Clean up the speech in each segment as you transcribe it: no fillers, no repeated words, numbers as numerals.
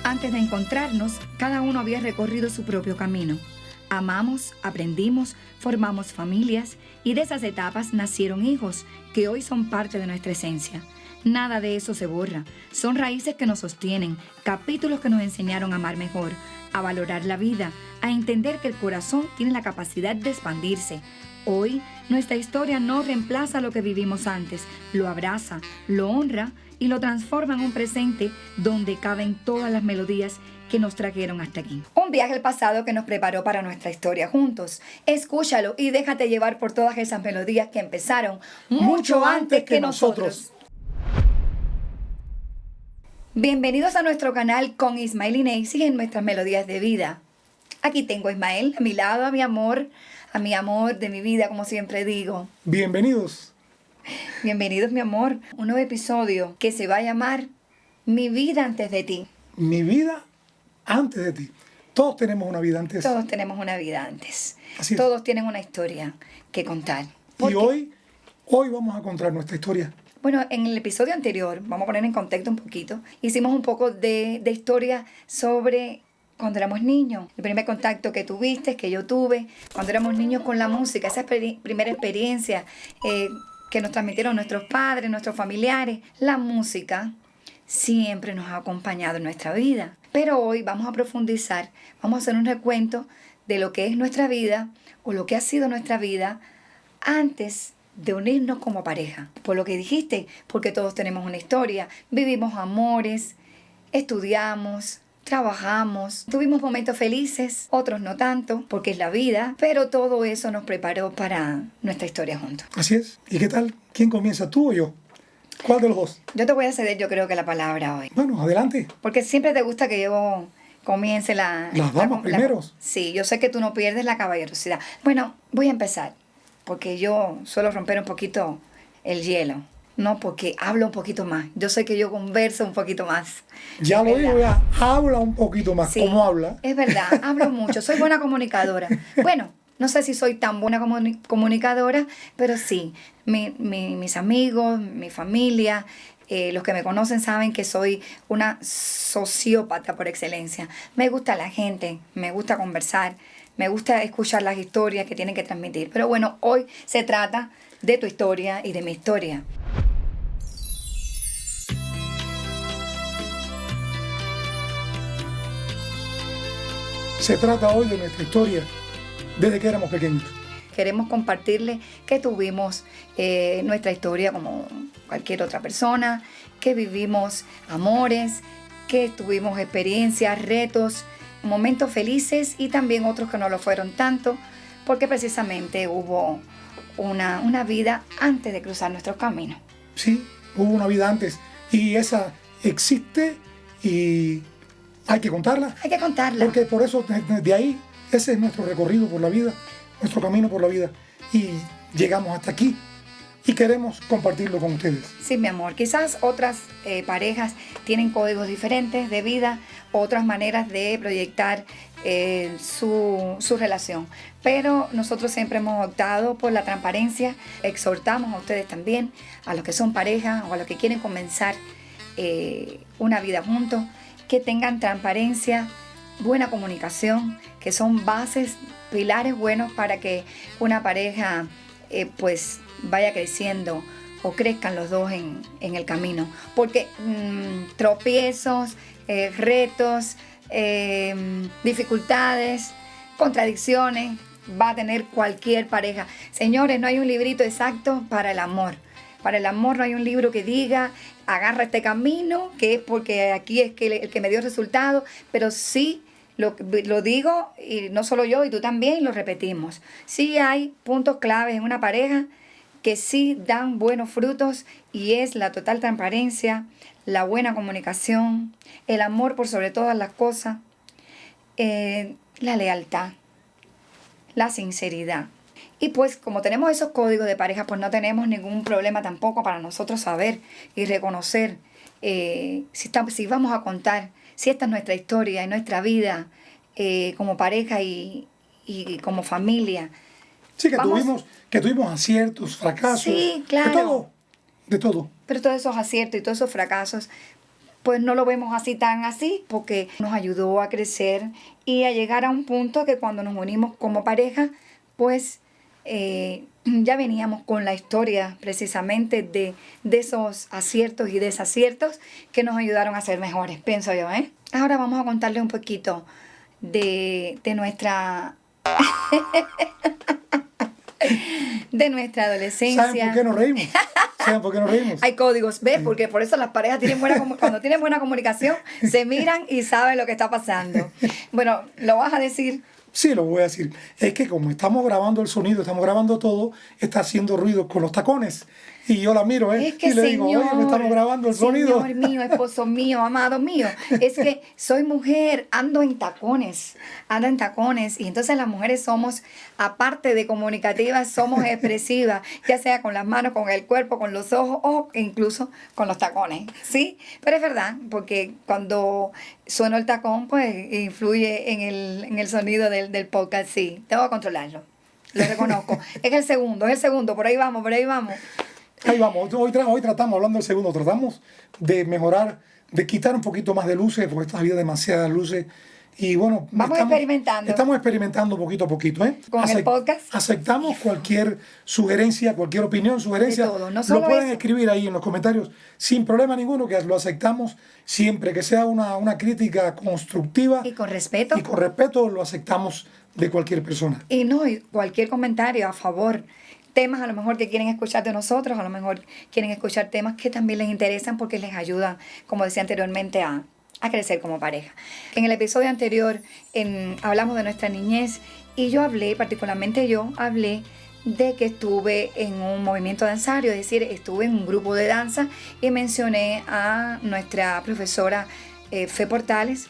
Antes de encontrarnos, cada uno había recorrido su propio camino. Amamos, aprendimos, formamos familias y de esas etapas nacieron hijos que hoy son parte de nuestra esencia. Nada de eso se borra. Son raíces que nos sostienen, capítulos que nos enseñaron a amar mejor, a valorar la vida, a entender que el corazón tiene la capacidad de expandirse. Hoy, nuestra historia no reemplaza lo que vivimos antes, lo abraza, lo honra y lo transforma en un presente donde caben todas las melodías que nos trajeron hasta aquí. Un viaje al pasado que nos preparó para nuestra historia juntos. Escúchalo y déjate llevar por todas esas melodías que empezaron mucho antes que nosotros. Bienvenidos a nuestro canal con Ismael y Neisy en nuestras melodías de vida. Aquí tengo a Ismael a mi lado, a mi amor de mi vida, como siempre digo. Bienvenidos. Bienvenidos, mi amor. Un nuevo episodio que se va a llamar Mi vida antes de ti. Mi vida antes de ti. Todos tenemos una vida antes. Todos tenemos una vida antes. Así es. Todos tienen una historia que contar. Y hoy vamos a contar nuestra historia. Bueno, en el episodio anterior, vamos a poner en contexto un poquito, hicimos un poco de historia sobre cuando éramos niños. El primer contacto que tuviste, que yo tuve, cuando éramos niños con la música, esa primera experiencia que nos transmitieron nuestros padres, nuestros familiares. La música siempre nos ha acompañado en nuestra vida. Pero hoy vamos a profundizar, vamos a hacer un recuento de lo que es nuestra vida o lo que ha sido nuestra vida antes de unirnos como pareja. Por lo que dijiste, porque todos tenemos una historia, vivimos amores, estudiamos, trabajamos, tuvimos momentos felices, otros no tanto, porque es la vida, pero todo eso nos preparó para nuestra historia juntos. Así es. ¿Y qué tal? ¿Quién comienza, tú o yo? ¿Cuál de los dos? Yo te voy a ceder, yo creo que la palabra hoy. Bueno, adelante. Porque siempre te gusta que yo comience Las damas primeros. Sí, yo sé que tú no pierdes la caballerosidad. Bueno, voy a empezar, porque yo suelo romper un poquito el hielo. No, porque hablo un poquito más. Yo sé que yo converso un poquito más. Ya lo digo, ya habla un poquito más. Sí, ¿Cómo habla? Es verdad, hablo mucho. Soy buena comunicadora. Bueno, no sé si soy tan buena comunicadora, pero sí, mis amigos, mi familia, los que me conocen saben que soy una sociópata por excelencia. Me gusta la gente, me gusta conversar, me gusta escuchar las historias que tienen que transmitir. Pero bueno, hoy se trata de tu historia y de mi historia. Se trata hoy de nuestra historia desde que éramos pequeños. Queremos compartirles que tuvimos nuestra historia como cualquier otra persona, que vivimos amores, que tuvimos experiencias, retos, momentos felices y también otros que no lo fueron tanto, porque precisamente hubo una vida antes de cruzar nuestros caminos. Sí, hubo una vida antes y esa existe y hay que contarla. Hay que contarla. Porque por eso, de ahí, ese es nuestro recorrido por la vida, nuestro camino por la vida. Y llegamos hasta aquí y queremos compartirlo con ustedes. Sí, mi amor. Quizás otras parejas tienen códigos diferentes de vida, otras maneras de proyectar su relación. Pero nosotros siempre hemos optado por la transparencia. Exhortamos a ustedes también, a los que son pareja o a los que quieren comenzar una vida juntos, que tengan transparencia, buena comunicación, que son bases, pilares buenos para que una pareja pues vaya creciendo o crezcan los dos en el camino. Porque tropiezos, retos, dificultades, contradicciones va a tener cualquier pareja. Señores, no hay un librito exacto para el amor. Para el amor no hay un libro que diga, agarra este camino, que es porque aquí es el que me dio resultado, pero sí lo digo, y no solo yo, y tú también, y lo repetimos. Sí hay puntos claves en una pareja que sí dan buenos frutos, y es la total transparencia, la buena comunicación, el amor por sobre todas las cosas, la lealtad, la sinceridad. Y pues como tenemos esos códigos de pareja, pues no tenemos ningún problema tampoco para nosotros saber y reconocer si vamos a contar, si esta es nuestra historia y nuestra vida como pareja y como familia. Sí, que tuvimos aciertos, fracasos, sí, claro. de todo. Pero todos esos aciertos y todos esos fracasos pues no lo vemos así tan así, porque nos ayudó a crecer y a llegar a un punto que cuando nos unimos como pareja, pues ya veníamos con la historia precisamente de esos aciertos y desaciertos que nos ayudaron a ser mejores, pienso yo, ¿eh? Ahora vamos a contarle un poquito de nuestra de nuestra adolescencia. ¿Saben por qué nos reímos? ¿Saben por qué nos reímos? Hay códigos, ¿ves? Porque por eso las parejas tienen cuando tienen buena comunicación, se miran y saben lo que está pasando. Bueno, ¿lo vas a decir? Sí, lo voy a decir. Es que como estamos grabando el sonido, estamos grabando todo, está haciendo ruido con los tacones. Y yo la miro, Es que, y le señor, digo, oye, me estamos grabando el sonido. Señor mío, esposo mío, amado mío, es que soy mujer, ando en tacones. Y entonces las mujeres somos, aparte de comunicativas, somos expresivas, ya sea con las manos, con el cuerpo, con los ojos o incluso con los tacones, ¿sí? Pero es verdad, porque cuando sueno el tacón, pues influye en el sonido del podcast, sí, tengo que controlarlo, lo reconozco. Es el segundo, por ahí vamos. Ahí vamos, hoy tratamos, hablando del segundo, tratamos de mejorar, de quitar un poquito más de luces, porque había demasiadas luces. Y bueno, estamos experimentando poquito a poquito, ¿eh? Con el podcast. Aceptamos cualquier sugerencia, cualquier opinión, sugerencia. De todo, no solo lo pueden eso. escribir ahí en los comentarios sin problema ninguno, que lo aceptamos siempre que sea una crítica constructiva. Y con respeto. Y con respeto lo aceptamos de cualquier persona. Y cualquier comentario a favor. Temas a lo mejor que quieren escuchar de nosotros, a lo mejor quieren escuchar temas que también les interesan porque les ayudan, como decía anteriormente, a crecer como pareja. En el episodio anterior hablamos de nuestra niñez y particularmente yo hablé de que estuve en un movimiento danzario, es decir, estuve en un grupo de danza y mencioné a nuestra profesora Fe Portales.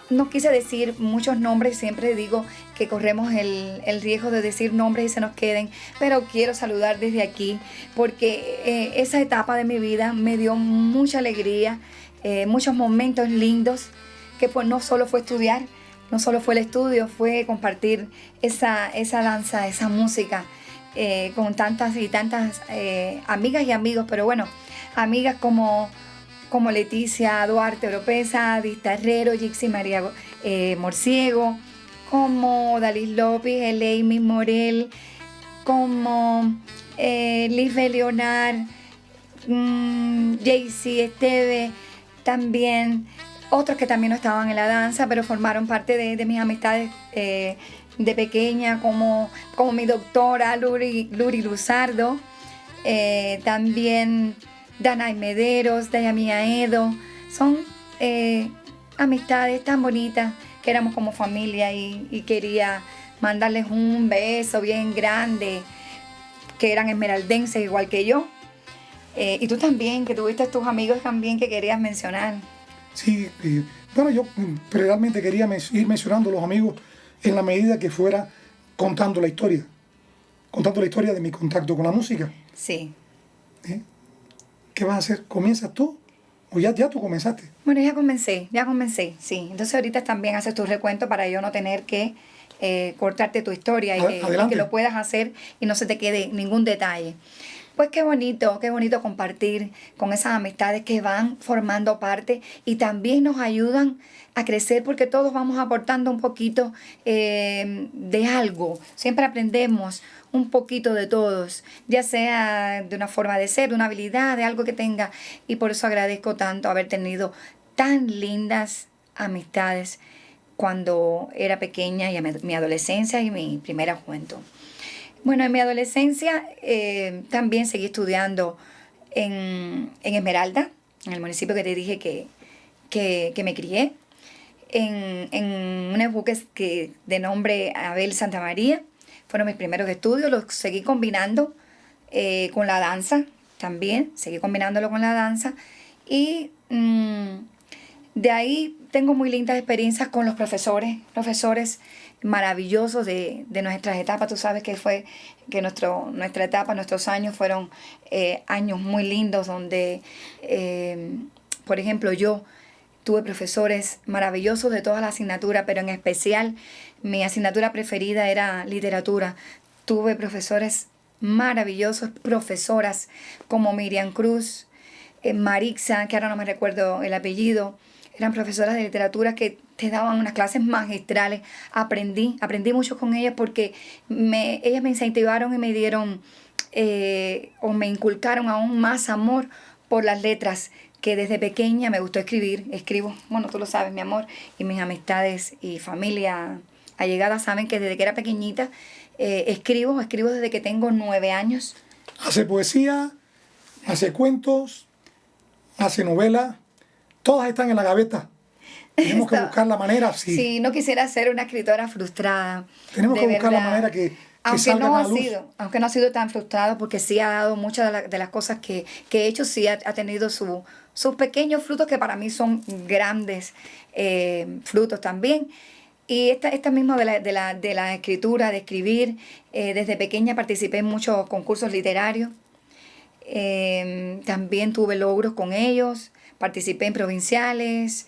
No quise decir muchos nombres, siempre digo que corremos el riesgo de decir nombres y se nos queden, pero quiero saludar desde aquí porque esa etapa de mi vida me dio mucha alegría, muchos momentos lindos, que pues no solo fue estudiar, no solo fue el estudio, fue compartir esa danza, esa música con tantas y tantas amigas y amigos, pero bueno, amigas como Leticia Duarte Oropesa, Dista Herrero, Gixi María Morciego, como Dalis López, Eleimi Morel, como Lisbeth Leonard, Jaycee Esteve, también otros que también no estaban en la danza, pero formaron parte de mis amistades de pequeña, como mi doctora Luri Luzardo, también Danay Mederos, Dayamía Edo. Son amistades tan bonitas que éramos como familia y quería mandarles un beso bien grande, que eran esmeraldenses igual que yo. Y tú también, que tuviste tus amigos también que querías mencionar. Sí, bueno, yo realmente quería ir mencionando los amigos en la medida que fuera contando la historia de mi contacto con la música. Sí. ¿Qué vas a hacer? ¿Comienzas tú? ¿O ya tú comenzaste? Bueno, ya comencé, sí. Entonces ahorita también haces tu recuento para yo no tener que cortarte tu historia y que lo puedas hacer y no se te quede ningún detalle. Pues qué bonito compartir con esas amistades que van formando parte y también nos ayudan a crecer porque todos vamos aportando un poquito de algo. Siempre aprendemos un poquito de todos, ya sea de una forma de ser, de una habilidad, de algo que tenga. Y por eso agradezco tanto haber tenido tan lindas amistades cuando era pequeña y mi adolescencia y mi primera juventud. Bueno, en mi adolescencia también seguí estudiando en Esmeralda, en el municipio que te dije que me crié, en una época de nombre Abel Santa María. Fueron mis primeros estudios, los seguí combinando con la danza también, seguí combinándolo con la danza y de ahí tengo muy lindas experiencias con los profesores maravillosos de nuestras etapas. Tú sabes que nuestra etapa, nuestros años fueron años muy lindos donde, por ejemplo, yo tuve profesores maravillosos de todas las asignaturas, pero en especial mi asignatura preferida era literatura. Tuve profesores maravillosos, profesoras como Miriam Cruz, Marixa, que ahora no me recuerdo el apellido, eran profesoras de literatura que te daban unas clases magistrales. Aprendí mucho con ellas porque ellas me incentivaron y me dieron o me inculcaron aún más amor por las letras, que desde pequeña me gustó escribo, bueno, tú lo sabes, mi amor, y mis amistades y familia allegadas saben que desde que era pequeñita escribo desde que tengo 9 años. Hace poesía, hace cuentos, hace novela, todas están en la gaveta. Tenemos que buscar la manera. Sí, no quisiera ser una escritora frustrada. Tenemos que buscar la manera que aunque no ha sido tan frustrado, porque sí ha dado muchas de las cosas que he hecho, sí ha tenido sus pequeños frutos que para mí son grandes frutos también. Y esta misma de la escritura, de escribir, desde pequeña participé en muchos concursos literarios. También tuve logros con ellos, participé en provinciales,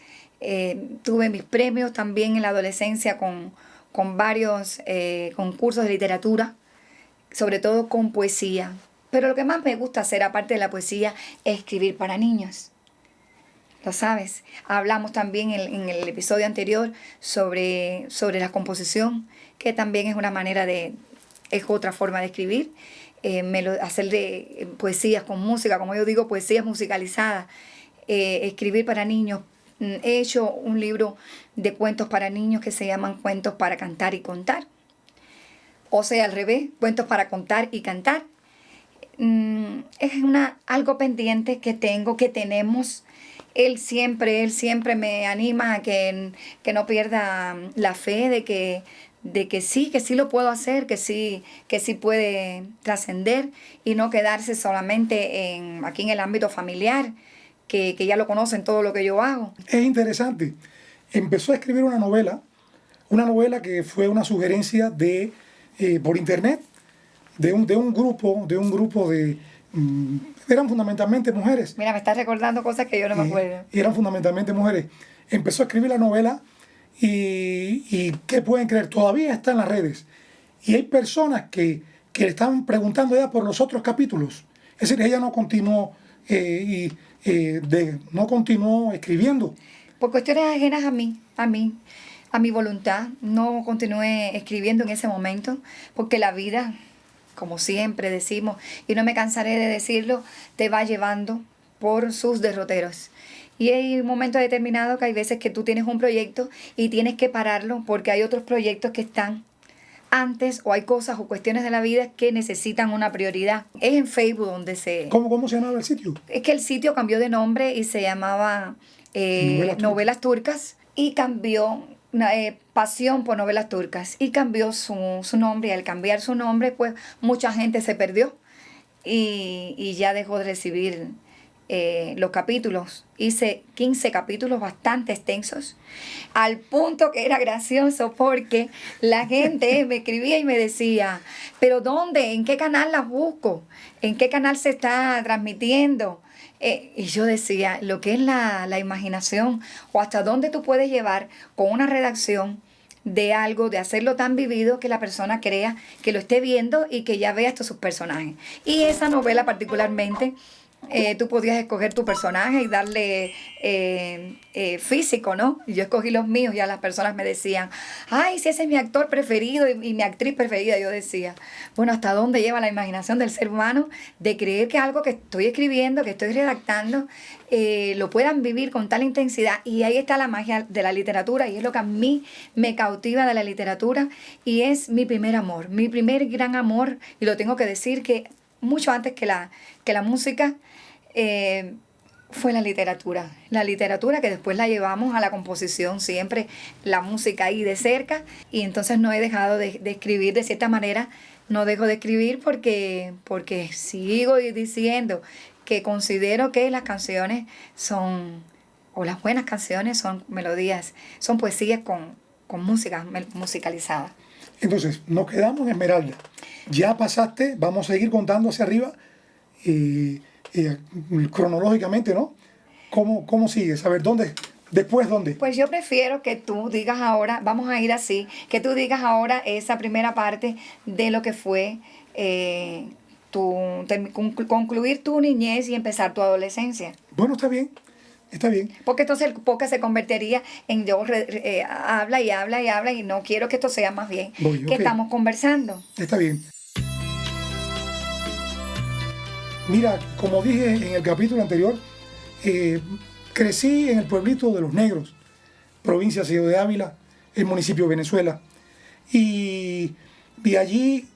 tuve mis premios también en la adolescencia con varios concursos de literatura, sobre todo con poesía. Pero lo que más me gusta hacer, aparte de la poesía, es escribir para niños. Lo sabes. Hablamos también en el episodio anterior sobre la composición, que también es una manera es otra forma de escribir. Hacer de poesías con música, como yo digo, poesías musicalizadas, escribir para niños. He hecho un libro de cuentos para niños que se llaman Cuentos para cantar y contar. O sea, al revés, cuentos para contar y cantar. Es algo pendiente que tenemos. Él siempre me anima a que no pierda la fe de que sí lo puedo hacer, que sí puede trascender y no quedarse solamente aquí en el ámbito familiar, que ya lo conocen todo lo que yo hago. Es interesante. Empezó a escribir una novela que fue una sugerencia por internet de un grupo de eran fundamentalmente mujeres. Mira, me estás recordando cosas que yo no me acuerdo. Eran fundamentalmente mujeres. Empezó a escribir la novela y ¿qué pueden creer? Todavía está en las redes. Y hay personas que le están preguntando ya por los otros capítulos. Es decir, ella no continuó no continuó escribiendo. Por cuestiones ajenas a mi voluntad, no continué escribiendo en ese momento, porque la vida, como siempre decimos, y no me cansaré de decirlo, te va llevando por sus derroteros. Y hay un momento determinado que hay veces que tú tienes un proyecto y tienes que pararlo porque hay otros proyectos que están antes, o hay cosas o cuestiones de la vida que necesitan una prioridad. Es en Facebook donde ¿Cómo se llamaba el sitio? Es que el sitio cambió de nombre y se llamaba Novelas Turcas, y cambió Pasión por Novelas Turcas, y cambió su nombre, y al cambiar su nombre pues mucha gente se perdió y ya dejó de recibir los capítulos. Hice 15 capítulos bastante extensos, al punto que era gracioso porque la gente me escribía y me decía, ¿pero dónde? ¿En qué canal las busco? ¿En qué canal se está transmitiendo? Y yo decía, lo que es la imaginación, o hasta dónde tú puedes llevar con una redacción de algo, de hacerlo tan vivido que la persona crea que lo esté viendo y que ya vea estos sus personajes. Y esa novela particularmente, tú podías escoger tu personaje y darle físico, ¿no? Yo escogí los míos y a las personas me decían, ay, si ese es mi actor preferido y mi actriz preferida. Yo decía, bueno, ¿hasta dónde lleva la imaginación del ser humano de creer que algo que estoy escribiendo, que estoy redactando, lo puedan vivir con tal intensidad? Y ahí está la magia de la literatura, y es lo que a mí me cautiva de la literatura, y es mi primer amor, mi primer gran amor, y lo tengo que decir que mucho antes que la música, fue la literatura. La literatura, que después la llevamos a la composición, siempre la música ahí de cerca, y entonces no he dejado de escribir. De cierta manera no dejo de escribir porque sigo diciendo que considero que las canciones o las buenas canciones son melodías, son poesías con música musicalizada. Entonces, nos quedamos en Esmeralda. Ya pasaste, vamos a seguir contando hacia arriba, cronológicamente, ¿no? ¿Cómo sigues? A ver, ¿después dónde? Pues yo prefiero que tú digas ahora, vamos a ir así, que tú digas ahora esa primera parte de lo que fue concluir tu niñez y empezar tu adolescencia. Bueno, está bien. Está bien. Porque entonces el podcast se convertiría en yo habla y habla y habla y no quiero que esto sea más bien que estamos conversando. Está bien. Mira, como dije en el capítulo anterior, crecí en el pueblito de Los Negros, provincia de Ciego de Ávila, el municipio de Venezuela. Y allí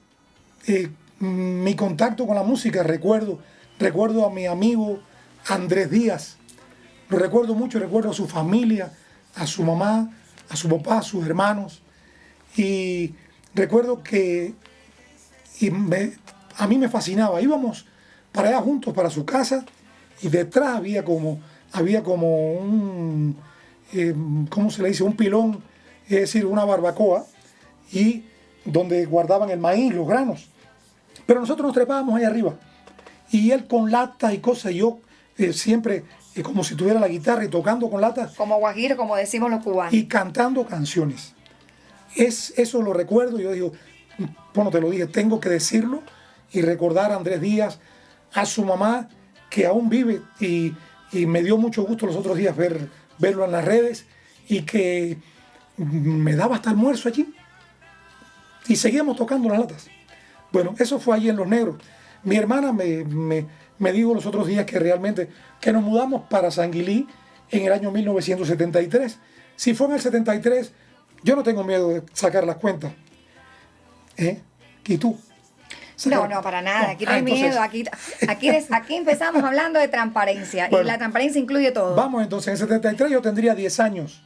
mi contacto con la música, recuerdo a mi amigo Andrés Díaz. Lo recuerdo mucho, recuerdo a su familia, a su mamá, a su papá, a sus hermanos. Y recuerdo que a mí me fascinaba. Íbamos para allá juntos, para su casa, y detrás había como un, ¿cómo se le dice? Un pilón, es decir, una barbacoa, y donde guardaban el maíz, los granos. Pero nosotros nos trepábamos ahí arriba. Y él con latas y cosas, y yo siempre como si tuviera la guitarra y tocando con latas. Como guajiro, como decimos los cubanos. Y cantando canciones. Eso lo recuerdo. Yo digo, bueno, te lo dije, tengo que decirlo y recordar a Andrés Díaz, a su mamá, que aún vive, y me dio mucho gusto los otros días verlo en las redes, y que me daba hasta almuerzo allí. Y seguíamos tocando las latas. Bueno, eso fue allí en Los Negros. Mi hermana me dijo los otros días que realmente que nos mudamos para Sanguilí en el año 1973. Si fue en el 73, yo no tengo miedo de sacar las cuentas. ¿Y tú? No, para nada. Aquí no hay miedo. Aquí empezamos hablando de transparencia. Bueno, y la transparencia incluye todo. Vamos entonces, en el 73 yo tendría 10 años.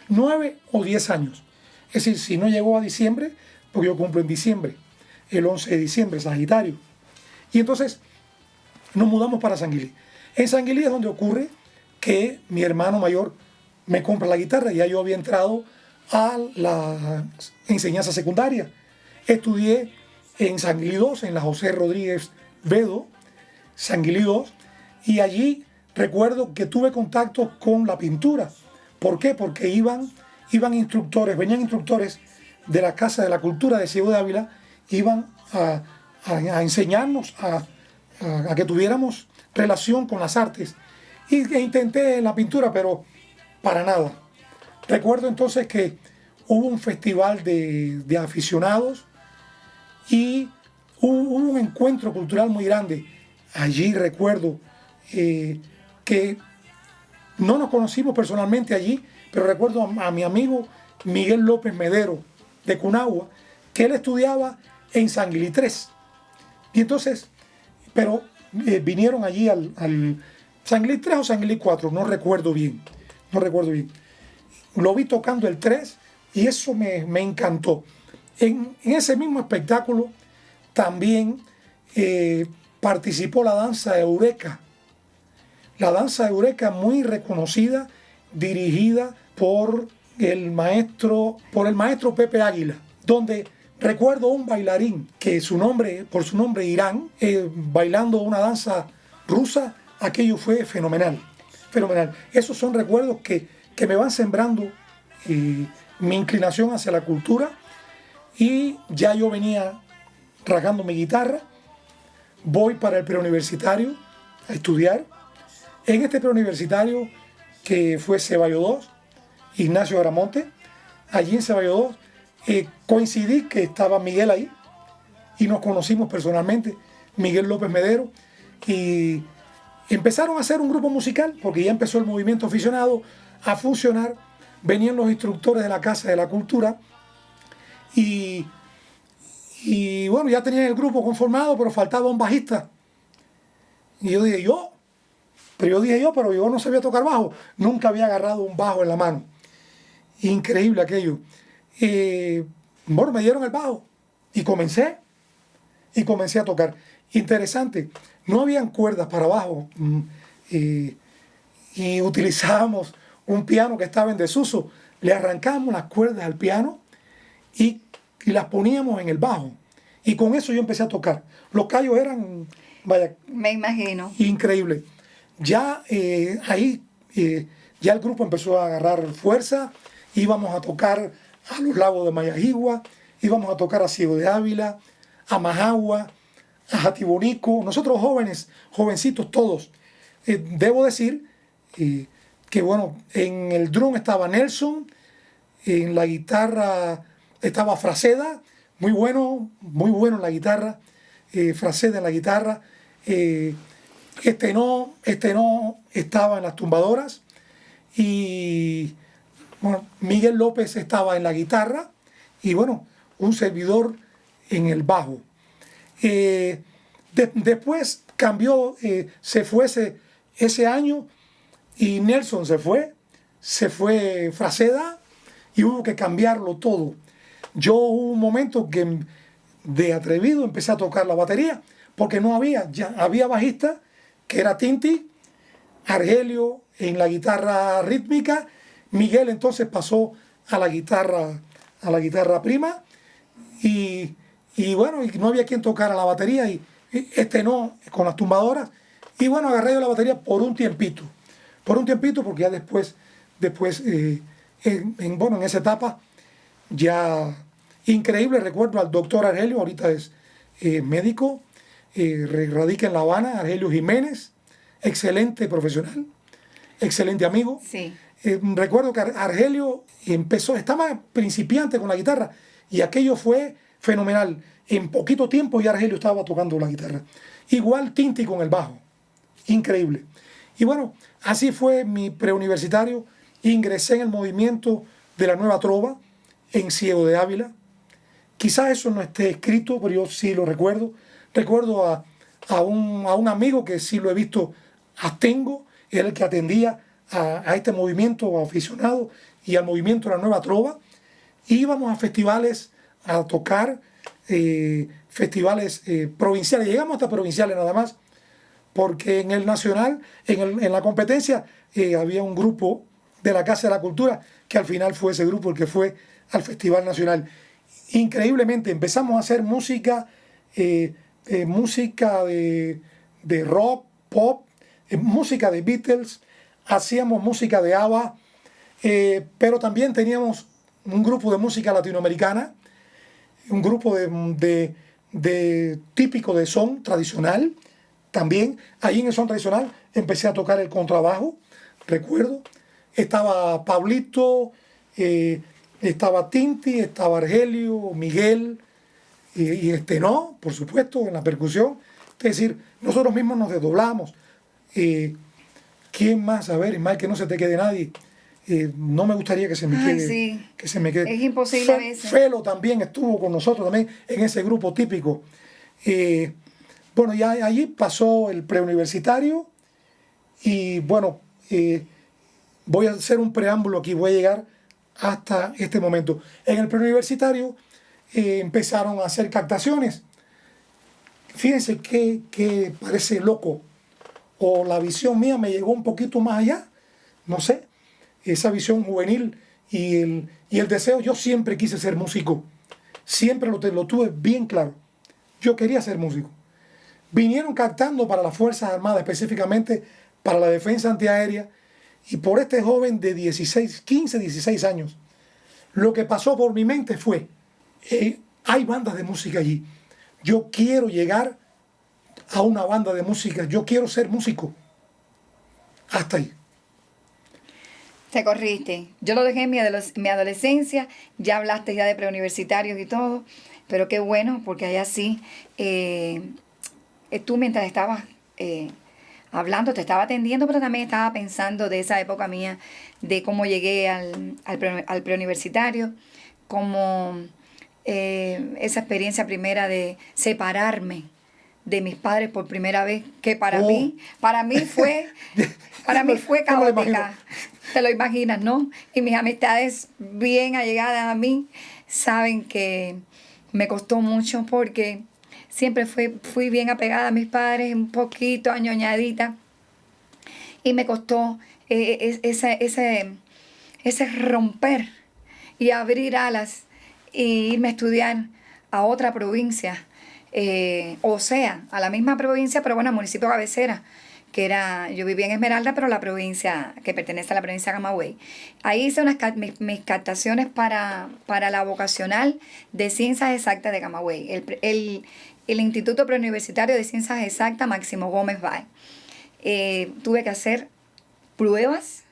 9 o 10 años. Es decir, si no llegó a diciembre, porque yo cumplo en diciembre. El 11 de diciembre, Sagitario. Y entonces nos mudamos para Sanguilí. En Sanguilí es donde ocurre que mi hermano mayor me compra la guitarra. Ya yo había entrado a la enseñanza secundaria. Estudié en Sanguilí 2, en la José Rodríguez Vedo, Sanguilí 2, y allí recuerdo que tuve contacto con la pintura. ¿Por qué? Porque venían instructores de la Casa de la Cultura de Ciego de Ávila, iban a enseñarnos a que tuviéramos relación con las artes. E intenté en la pintura, pero para nada. Recuerdo entonces que hubo un festival de aficionados y hubo un encuentro cultural muy grande. Allí recuerdo que no nos conocimos personalmente allí, pero recuerdo a mi amigo Miguel López Medero de Cunagua, que él estudiaba en Sanguilí 3. Y entonces, pero vinieron allí al Sanguilí 3 o Sanguilí 4, no recuerdo bien. Lo vi tocando el 3 y eso me encantó. En ese mismo espectáculo también participó la danza Eureka. La danza Eureka, muy reconocida, dirigida por el maestro Pepe Águila, donde recuerdo un bailarín que por su nombre Irán, bailando una danza rusa. Aquello fue fenomenal. Esos son recuerdos que me van sembrando mi inclinación hacia la cultura, y ya yo venía rasgando mi guitarra. Voy para el preuniversitario a estudiar. En este preuniversitario, que fue Ceballos 2, Ignacio Aramonte, allí en Ceballos 2, coincidí que estaba Miguel ahí y nos conocimos personalmente, Miguel López Medero, y empezaron a hacer un grupo musical porque ya empezó el movimiento aficionado a funcionar. Venían los instructores de la Casa de la Cultura y bueno, ya tenían el grupo conformado, pero faltaba un bajista. Y yo dije, pero yo no sabía tocar bajo, nunca había agarrado un bajo en la mano. Increíble aquello. Bueno, me dieron el bajo y comencé a tocar. Interesante, no habían cuerdas para bajo, y utilizábamos un piano que estaba en desuso. Le arrancábamos las cuerdas al piano y las poníamos en el bajo, y con eso yo empecé a tocar. Los callos eran, vaya, me imagino, increíble. Ya ahí ya el grupo empezó a agarrar fuerza. Íbamos a tocar a los lagos de Mayagüa, íbamos a tocar a Ciego de Ávila, a Majagua, a Jatibonico, nosotros jóvenes, jovencitos todos. Debo decir que bueno, en el drum estaba Nelson, en la guitarra estaba Fraceda, muy bueno en la guitarra, Fraceda en la guitarra, este no estaba en las tumbadoras, y bueno, Miguel López estaba en la guitarra, y bueno, un servidor en el bajo. Después cambió, se fue ese año, y Nelson se fue Fraceda, y hubo que cambiarlo todo. Yo hubo un momento que de atrevido empecé a tocar la batería, porque no había, ya había bajista, que era Tinti, Argelio en la guitarra rítmica, Miguel entonces pasó a la guitarra prima, y bueno, y no había quien tocara la batería, y este no, con las tumbadoras, y bueno, agarré yo la batería por un tiempito, porque ya después en esa etapa, ya increíble, recuerdo al doctor Argelio, ahorita es médico, radica en La Habana, Argelio Jiménez, excelente profesional, excelente amigo. Sí. Recuerdo que Argelio estaba principiante con la guitarra, y aquello fue fenomenal. En poquito tiempo ya Argelio estaba tocando la guitarra. Igual Tinti con el bajo, increíble. Y bueno, así fue mi preuniversitario. Ingresé en el movimiento de la Nueva Trova en Ciego de Ávila. Quizás eso no esté escrito, pero yo sí lo recuerdo. Recuerdo a un amigo que sí lo he visto, Astengo, era el que atendía a este movimiento aficionado y al movimiento de la Nueva Trova. Íbamos a festivales a tocar, festivales provinciales. Llegamos hasta provinciales nada más, porque en el nacional, en la competencia, había un grupo de la Casa de la Cultura, que al final fue ese grupo el que fue al Festival Nacional. Increíblemente empezamos a hacer música, música de rock, pop, música de Beatles, hacíamos música de ABBA, pero también teníamos un grupo de música latinoamericana, un grupo de típico de son tradicional. También ahí en el son tradicional empecé a tocar el contrabajo, recuerdo. Estaba Pablito, estaba Tinti, estaba Argelio, Miguel, y no, por supuesto, en la percusión. Es decir, nosotros mismos nos desdoblamos. ¿Quién más? A ver, mal que no se te quede nadie. No me gustaría que se me quede. Sí. Que se me quede. Es imposible a veces. Felo también estuvo con nosotros también en ese grupo típico. Bueno, ya allí pasó el preuniversitario, y bueno, voy a hacer un preámbulo aquí, voy a llegar hasta este momento. En el preuniversitario empezaron a hacer captaciones. Fíjense que parece loco, o la visión mía me llegó un poquito más allá, no sé, esa visión juvenil y el deseo. Yo siempre quise ser músico, siempre lo tuve bien claro, yo quería ser músico. Vinieron captando para las Fuerzas Armadas, específicamente para la defensa antiaérea, y por este joven de 15, 16 años, lo que pasó por mi mente fue, hay bandas de música allí, yo quiero llegar a una banda de música, yo quiero ser músico. Hasta ahí. Te corriste. Yo lo dejé en mi adolescencia, ya hablaste ya de preuniversitarios y todo, pero qué bueno, porque allá sí, tú mientras estabas hablando, te estaba atendiendo, pero también estaba pensando de esa época mía, de cómo llegué al preuniversitario, como esa experiencia primera de separarme de mis padres por primera vez, que para mí fue caótica. Te lo imaginas, ¿no? Y mis amistades bien allegadas a mí saben que me costó mucho, porque siempre fui bien apegada a mis padres, un poquito añoñadita, y me costó ese romper y abrir alas e irme a estudiar a otra provincia, o sea, a la misma provincia, pero bueno, al municipio cabecera, que yo vivía en Esmeralda, pero la provincia que pertenece a la provincia de Camagüey. Ahí hice mis captaciones para la vocacional de Ciencias Exactas de Camagüey. el Instituto Preuniversitario de Ciencias Exactas Máximo Gómez Bay. Tuve que hacer pruebas.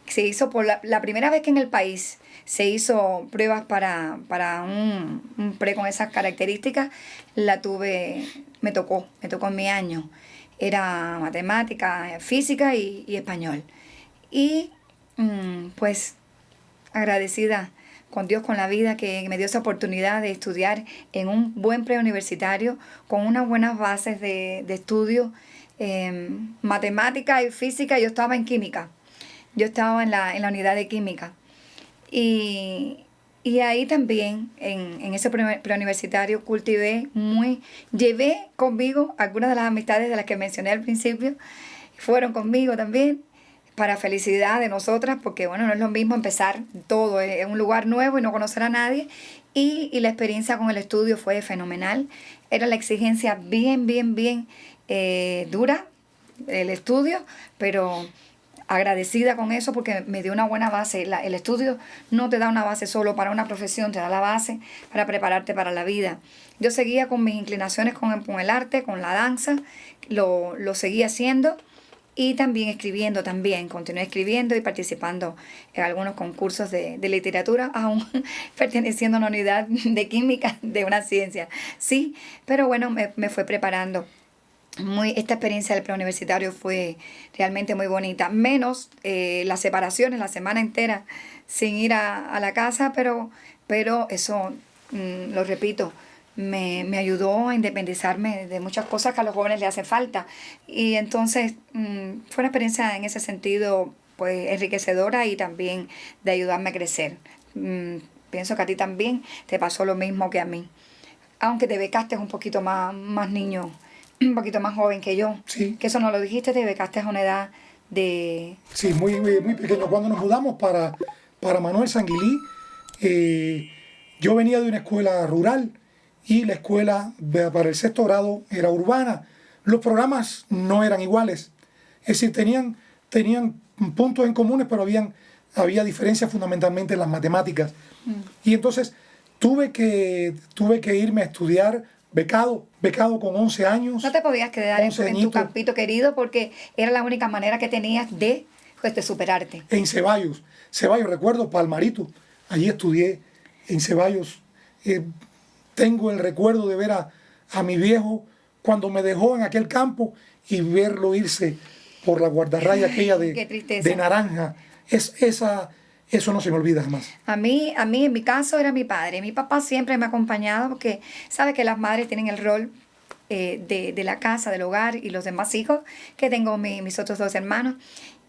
Se hizo por la primera vez que en el país se hizo pruebas para un pre con esas características. Me tocó en mi año. Era matemática, física y español. Y pues agradecida con Dios, con la vida, que me dio esa oportunidad de estudiar en un buen preuniversitario con unas buenas bases de estudio, matemática y física. Yo estaba en química. Yo estaba en la unidad de química. Y ahí también, en ese preuniversitario, llevé conmigo algunas de las amistades de las que mencioné al principio, fueron conmigo también, para felicidad de nosotras, porque bueno, no es lo mismo empezar todo en un lugar nuevo y no conocer a nadie. Y la experiencia con el estudio fue fenomenal. Era la exigencia bien dura, el estudio, pero agradecida con eso porque me dio una buena base. El estudio no te da una base solo para una profesión, te da la base para prepararte para la vida. Yo seguía con mis inclinaciones con el arte, con la danza, lo seguía haciendo, y también continué escribiendo y participando en algunos concursos de literatura, aún perteneciendo a una unidad de química de una ciencia. Sí, pero bueno, me fue preparando. Esta experiencia del preuniversitario fue realmente muy bonita, menos las separaciones, la semana entera sin ir a la casa, pero eso, lo repito, me ayudó a independizarme de muchas cosas que a los jóvenes les hace falta. Y entonces fue una experiencia en ese sentido pues enriquecedora y también de ayudarme a crecer. Pienso que a ti también te pasó lo mismo que a mí, aunque te becaste un poquito más niño, un poquito más joven que yo. Sí. Que eso no lo dijiste, te becaste a una edad de... Sí, muy pequeño. Cuando nos mudamos para Manuel Sanguilí, yo venía de una escuela rural y la escuela para el sexto grado era urbana. Los programas no eran iguales. Es decir, tenían puntos en comunes, pero había diferencias fundamentalmente en las matemáticas. Y entonces tuve que irme a estudiar becado con 11 años. No te podías quedar en tu campito querido porque era la única manera que tenías de superarte. En Ceballos, recuerdo Palmarito, allí estudié en Ceballos. Tengo el recuerdo de ver a mi viejo cuando me dejó en aquel campo y verlo irse por la guardarraya aquella de naranja. Eso no se me olvida jamás. A mí, en mi caso, era mi padre. Mi papá siempre me ha acompañado porque sabe que las madres tienen el rol de la casa, del hogar y los demás hijos, que tengo mis otros 2 hermanos.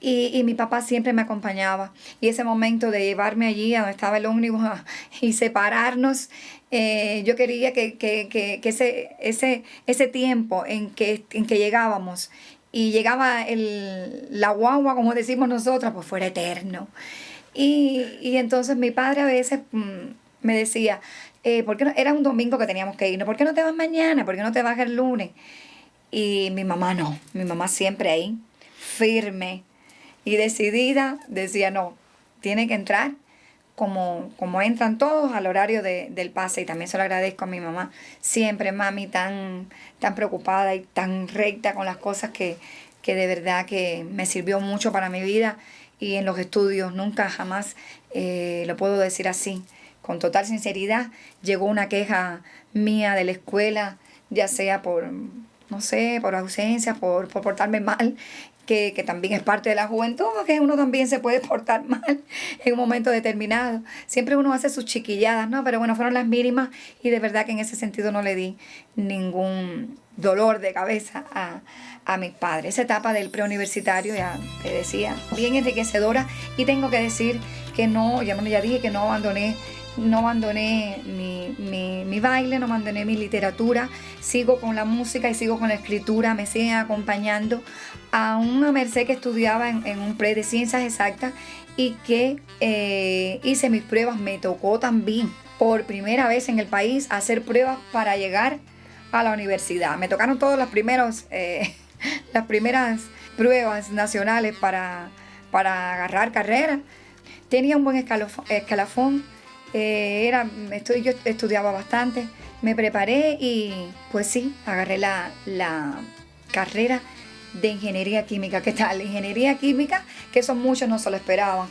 Y mi papá siempre me acompañaba. Y ese momento de llevarme allí a donde estaba el ómnibus y separarnos, yo quería que ese tiempo en que llegábamos y llegaba la guagua, como decimos nosotras, pues fuera eterno. Y entonces mi padre a veces me decía, ¿por qué no? Era un domingo que teníamos que irnos, ¿por qué no te vas mañana? ¿Por qué no te vas el lunes? Y mi mamá siempre ahí, firme y decidida, decía, no, tiene que entrar como entran todos al horario del pase. Y también se lo agradezco a mi mamá, siempre mami tan preocupada y tan recta con las cosas que de verdad que me sirvió mucho para mi vida y en los estudios. Nunca jamás, lo puedo decir así, con total sinceridad, llegó una queja mía de la escuela, ya sea por ausencia, por portarme mal, que también es parte de la juventud, que uno también se puede portar mal en un momento determinado. Siempre uno hace sus chiquilladas, ¿no? Pero bueno, fueron las mínimas y de verdad que en ese sentido no le di ningún dolor de cabeza a mis padres. Esa etapa del preuniversitario, ya te decía, bien enriquecedora, y tengo que decir que ya dije que no abandoné mi baile, no abandoné mi literatura, sigo con la música y sigo con la escritura, me siguen acompañando, aún a merced que estudiaba en un pre de ciencias exactas y que hice mis pruebas. Me tocó también por primera vez en el país hacer pruebas para llegar a la universidad. Me tocaron todas las primeras pruebas nacionales para agarrar carrera. Tenía un buen escalafón. Yo estudiaba bastante, me preparé y pues sí, agarré la carrera de ingeniería química. ¿Qué tal? Ingeniería química, que eso muchos no se lo esperaban.